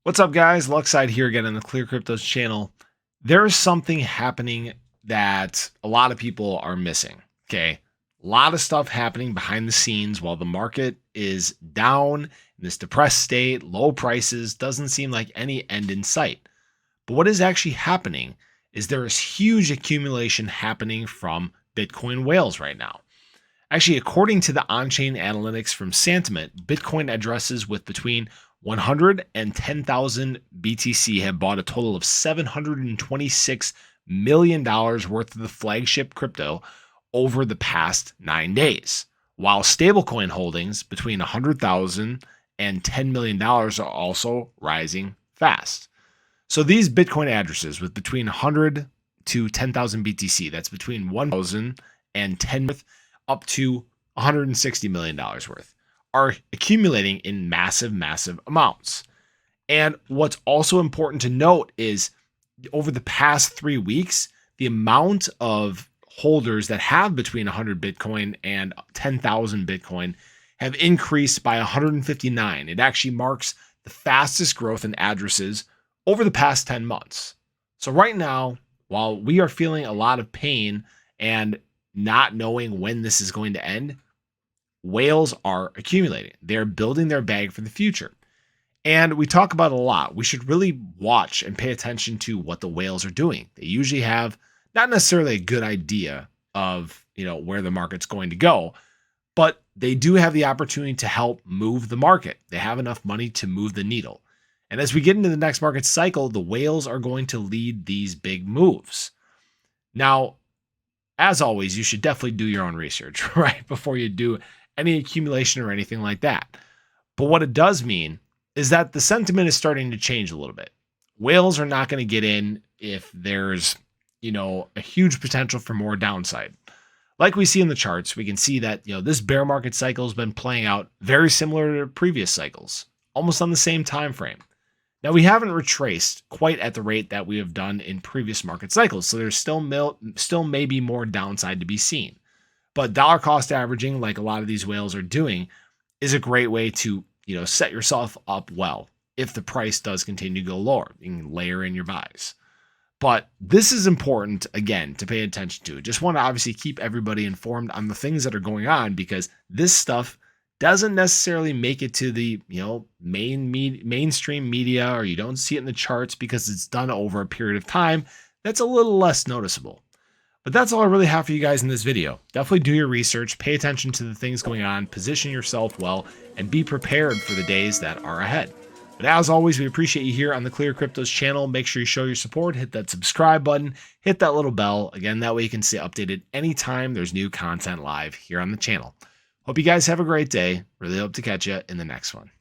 What's up, guys? Luckside here again on the ClearCryptos channel. There is something happening that a lot of people are missing. Okay. A lot of stuff happening behind the scenes while the market is down in this depressed state, low prices, doesn't seem like any end in sight. But what is actually happening is there is huge accumulation happening from Bitcoin whales right now. Actually, according to the on-chain analytics from Santiment, Bitcoin addresses with between 100 and 10,000 BTC have bought a total of $726 million worth of the flagship crypto over the past 9 days, while stablecoin holdings between 100,000 and $10 million are also rising fast. So these Bitcoin addresses with between 100 to 10,000 BTC, that's between 1,000 and 10 up to $160 million worth, are accumulating in massive amounts. And what's also important to note is over the past 3 weeks, the amount of holders that have between 100 Bitcoin and 10,000 Bitcoin have increased by 159. It actually marks the fastest growth in addresses over the past 10 months. So right now, while we are feeling a lot of pain and not knowing when this is going to end, whales are accumulating. They're building their bag for the future. And we talk about it a lot. We should really watch and pay attention to what the whales are doing. They usually have not necessarily a good idea of, where the market's going to go, but they do have the opportunity to help move the market. They have enough money to move the needle. And as we get into the next market cycle, the whales are going to lead these big moves. Now, as always, you should definitely do your own research, right? Before you do any accumulation or anything like that. But what it does mean is that the sentiment is starting to change a little bit. Whales are not going to get in if there's, a huge potential for more downside. Like we see in the charts, we can see that, this bear market cycle has been playing out very similar to previous cycles, almost on the same time frame. Now, we haven't retraced quite at the rate that we have done in previous market cycles, so there's still maybe more downside to be seen. But dollar cost averaging, like a lot of these whales are doing, is a great way to, set yourself up well if the price does continue to go lower. You can layer in your buys. But this is important, again, to pay attention to. Just want to obviously keep everybody informed on the things that are going on, because this stuff doesn't necessarily make it to the mainstream media, or you don't see it in the charts because it's done over a period of time that's a little less noticeable. But that's all I really have for you guys in this video. Definitely do your research, pay attention to the things going on, position yourself well, and be prepared for the days that are ahead. But as always, we appreciate you here on the ClearCryptos channel. Make sure you show your support, hit that subscribe button, hit that little bell. Again, that way you can stay updated anytime there's new content live here on the channel. Hope you guys have a great day. Really hope to catch you in the next one.